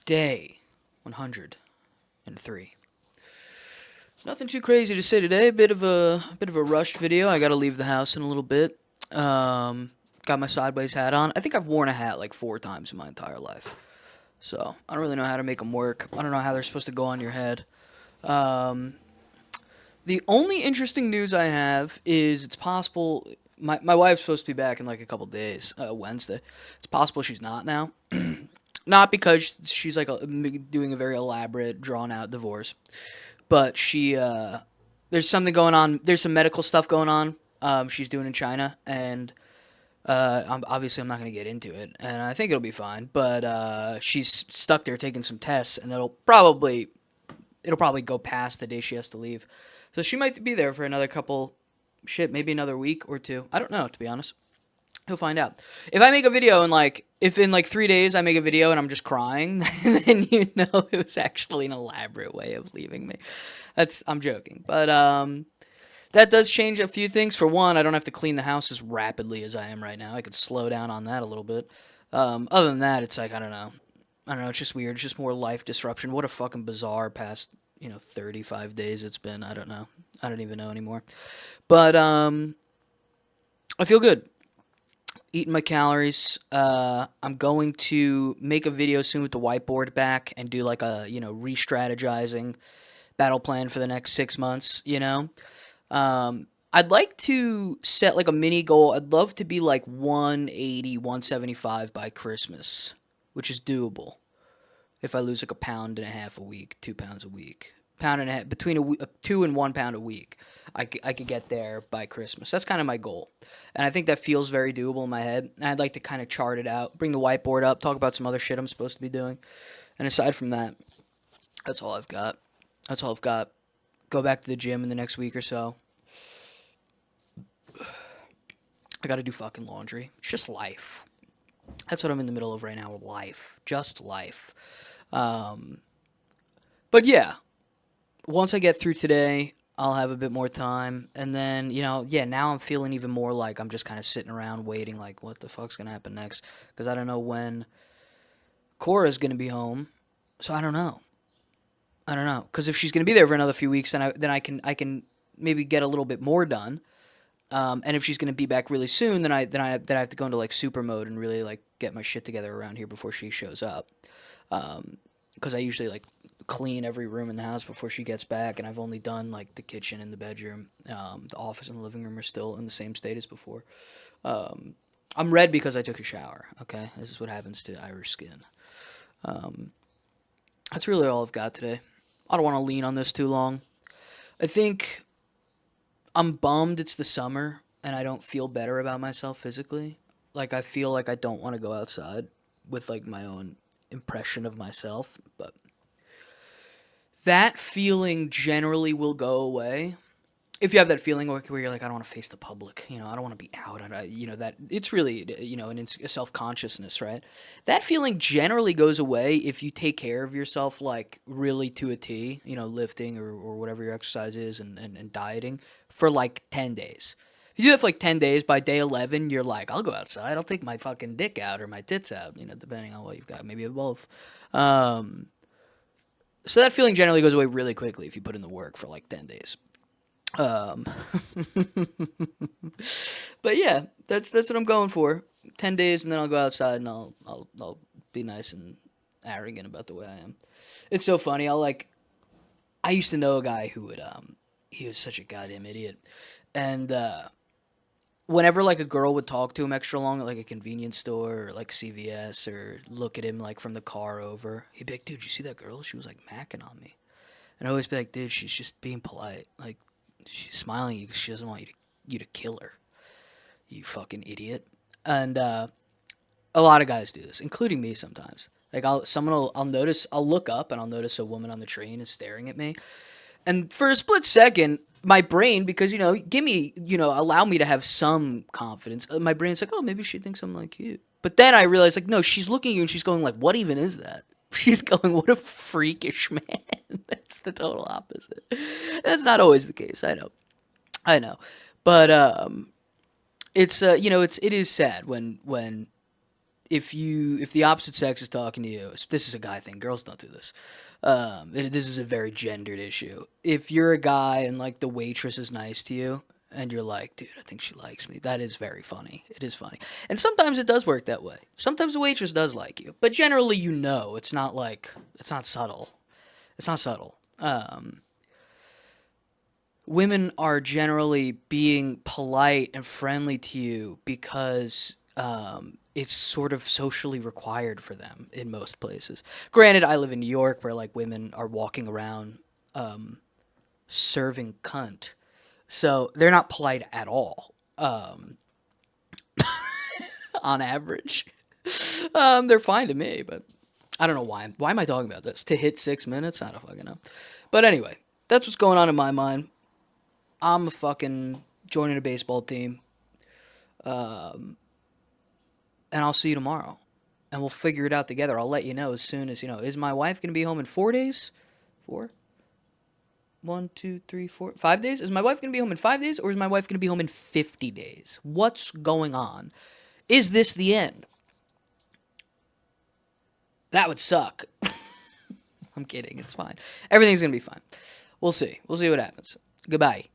Day 103. Nothing too crazy to say today. A bit of a rushed video. I got to leave the house in a little bit. Got my sideways hat on. I think I've worn a hat like 4 times in my entire life. So I don't really know how to make them work. I don't know how they're supposed to go on your head. Um, the only interesting news I have is it's possible my wife's supposed to be back in like a couple days, Wednesday. It's possible she's not now. Not because she's like doing a very elaborate, drawn out divorce, but there's something going on. There's some medical stuff going on. She's doing in China, and I'm not going to get into it, and I think it'll be fine. But she's stuck there taking some tests, and it'll probably go past the day she has to leave. So she might be there for another couple, maybe another week or two. I don't know, to be honest. He'll find out. If I make a video and if in like 3 days I make a video and I'm just crying, then you know it was actually an elaborate way of leaving me. I'm joking, but that does change a few things. For one, I don't have to clean the house as rapidly as I am right now. I could slow down on that a little bit. Other than that, it's like I don't know. I don't know. It's just weird. It's just more life disruption. What a fucking bizarre past 35 days it's been. I don't know. I don't even know anymore. But I feel good. Eating my calories. I'm going to make a video soon with the whiteboard back and do like a re-strategizing battle plan for the next 6 months. I'd like to set like a mini goal. I'd love to be like 180, 175 by Christmas, which is doable if I lose like a pound and a half a week, 2 pounds a week, pound and a half between a 2 and 1 pound a week. I could get there by Christmas. That's kind of my goal, and I think that feels very doable in my head. And I'd like to kind of chart it out, bring the whiteboard up, talk about some other shit I'm supposed to be doing, and aside from that, that's all I've got. That's all I've got. Go back to the gym in the next week or so. I got to do fucking laundry. It's just life. That's what I'm in the middle of right now. Life, just life. Um, but yeah, once I get through today, I'll have a bit more time, and then yeah. Now I'm feeling even more like I'm just kind of sitting around waiting, like what the fuck's gonna happen next? Because I don't know when Cora's gonna be home, so I don't know. I don't know. Because if she's gonna be there for another few weeks, then I can maybe get a little bit more done. And if she's gonna be back really soon, then I have to go into like super mode and really like get my shit together around here before she shows up. Because I usually like clean every room in the house before she gets back, and I've only done like the kitchen and the bedroom. The office and the living room are still in the same state as before. Um, I'm red because I took a shower. Okay, this is what happens to Irish skin. Um, that's really all I've got today. I don't want to lean on this too long. I think I'm bummed it's the summer and I don't feel better about myself physically. Like I feel like I don't want to go outside with like my own impression of myself, but that feeling generally will go away. If you have that feeling where you're like, I don't want to face the public, I don't want to be out, that it's really, a self consciousness, right? That feeling generally goes away if you take care of yourself, like really to a T, lifting or whatever your exercise is and dieting for like 10 days. If you do that for like 10 days, by day 11, you're like, I'll go outside, I'll take my fucking dick out or my tits out, depending on what you've got, maybe both. Um, so that feeling generally goes away really quickly if you put in the work for like 10 days. Um, but yeah, that's what I'm going for. 10 days, and then I'll go outside and I'll be nice and arrogant about the way I am. It's so funny. I used to know a guy who would he was such a goddamn idiot, and whenever like a girl would talk to him extra long at like a convenience store or like CVS or look at him like from the car over, he'd be like, "Dude, you see that girl? She was like macking on me." And I always be like, "Dude, she's just being polite. Like, she's smiling at you because she doesn't want you to kill her. You fucking idiot." And a lot of guys do this, including me sometimes. Like I'll notice, I'll look up and I'll notice a woman on the train is staring at me, and for a split second, my brain, because give me, allow me to have some confidence. My brain's like, oh, maybe she thinks I'm like cute. But then I realize, like, no, she's looking at you and she's going like, what even is that? She's going, what a freakish man. That's the total opposite. That's not always the case. I know, but it is sad when if the opposite sex is talking to you, this is a guy thing. Girls don't do this. This is a very gendered issue. If you're a guy and like the waitress is nice to you, and you're like, dude, I think she likes me. That is very funny. It is funny, and sometimes it does work that way. Sometimes the waitress does like you, but generally, it's not like it's not subtle. It's not subtle. Women are generally being polite and friendly to you because it's sort of socially required for them in most places. Granted, I live in New York where like women are walking around serving cunt, so they're not polite at all on average. They're fine to me, but I don't know why. Why am I talking about this? To hit 6 minutes? I don't fucking know. But anyway, that's what's going on in my mind. I'm fucking joining a baseball team, and I'll see you tomorrow, and we'll figure it out together. I'll let you know as soon as Is my wife gonna be home in 4 days? Four? 1, 2, 3, 4, 5 days? Is my wife gonna be home in 5 days, or is my wife gonna be home in 50 days? What's going on? Is this the end? That would suck. I'm kidding. It's fine. Everything's gonna be fine. We'll see. We'll see what happens. Goodbye.